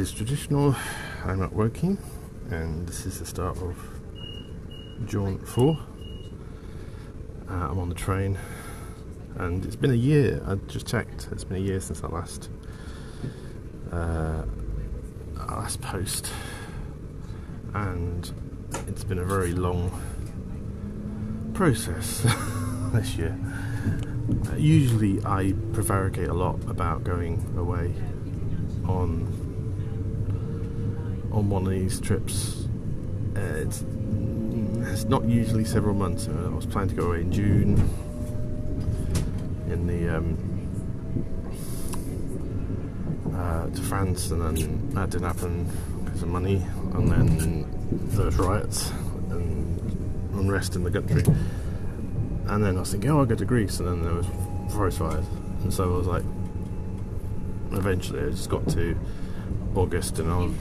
is traditional. I'm not working, and this is the start of Jaunt 4. I'm on the train, and it's been a year. I just checked. It's been a year since I last post, and it's been a very long process this year. Usually I prevaricate a lot about going away on one of these trips. It's not usually several months. I was planning to go away in June in the to France, and then that didn't happen because of money, and then there was riots and unrest in the country. And then I was thinking, I'll go to Greece, and then there was forest fires. And so I was like, eventually I just got to August, and I was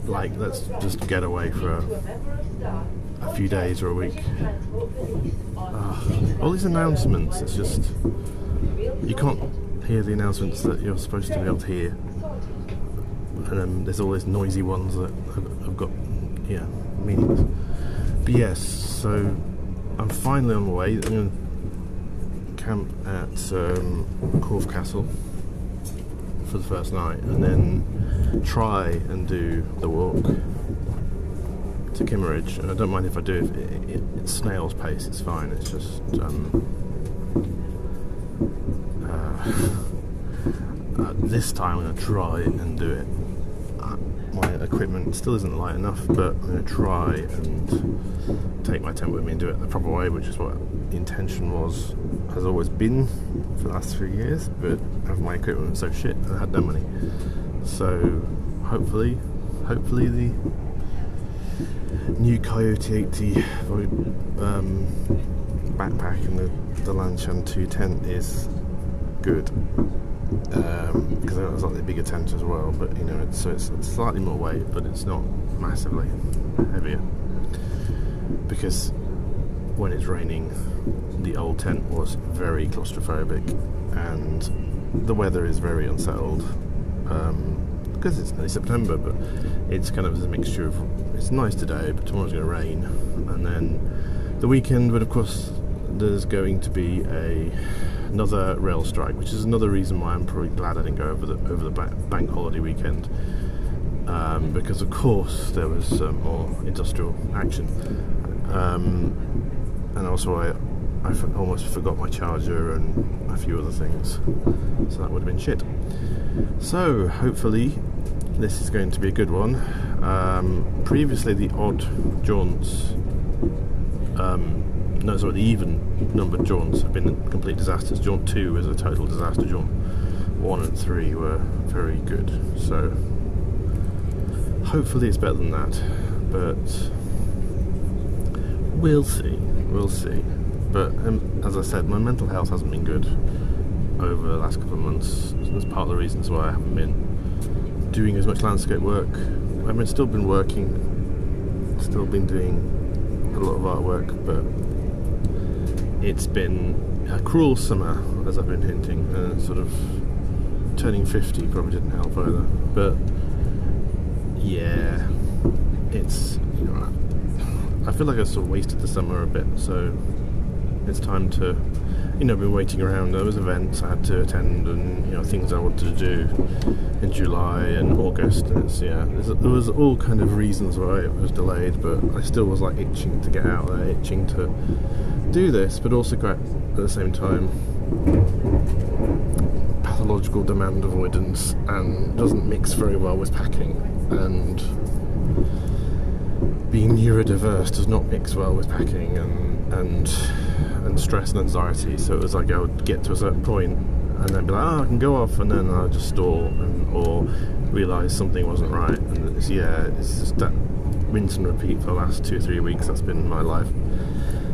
like, let's just get away for a few days or a week. All these announcements, it's just, you can't hear the announcements that you're supposed to be able to hear. And then there's all these noisy ones that have got, meanings. But yes, so I'm finally on the way. I'm going to camp at Corfe Castle for the first night, and then try and do the walk to Kimmeridge. And I don't mind if I do it. It's snail's pace. It's fine. It's just this time I'm going to try and do it. My equipment still isn't light enough, but I'm going to try and take my tent with me and do it the proper way, which is what the intention has always been for the last 3 years, but my equipment was so shit I had no money. So hopefully the new Coyote 80 backpack and the Lanshan 2 tent is good. Because it was like the bigger tent as well, but it's slightly more weight, but it's not massively heavier. Because when it's raining, the old tent was very claustrophobic, and the weather is very unsettled. Because it's only September, but it's kind of a mixture of, it's nice today, but tomorrow's going to rain, and then the weekend. But of course, there's going to be another rail strike, which is another reason why I'm probably glad I didn't go over the bank holiday weekend, because of course there was more industrial action, and also I almost forgot my charger and a few other things, so that would have been shit. So hopefully this is going to be a good one. Previously the odd jaunts, the even-numbered jaunts have been complete disasters. Jaunt 2 was a total disaster. Jaunt 1 and 3 were very good. So hopefully it's better than that. But we'll see. But as I said, my mental health hasn't been good over the last couple of months. That's part of the reasons why I haven't been doing as much landscape work. I've still been working, still been doing a lot of artwork, but it's been a cruel summer, as I've been hinting, and sort of turning 50 probably didn't help either. But yeah, it's, I feel like I sort of wasted the summer a bit, so it's time to, I've been waiting around. There was events I had to attend, and things I wanted to do in July and August, and there was all kind of reasons why it was delayed, but I still was like itching to get out there, itching to do this, but also quite at the same time pathological demand avoidance, and doesn't mix very well with packing, and being neurodiverse does not mix well with packing, and stress and anxiety. So it was like I would get to a certain point and then be like, I can go off, and then I'll just stall or realise something wasn't right, and it's just that rinse and repeat for the last 2 or 3 weeks. That's been my life.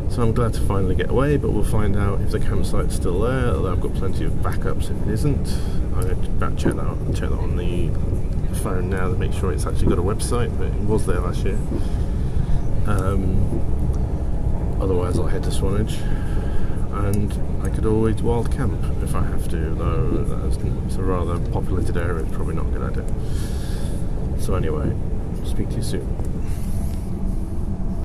So I'm glad to finally get away, but we'll find out if the campsite's still there, although I've got plenty of backups if it isn't. I'm going to check that on the phone now to make sure it's actually got a website, but it was there last year. Otherwise I'll head to Swanage, and I could always wild camp if I have to, though it's a rather populated area. It's probably not a good idea. So anyway, speak to you soon.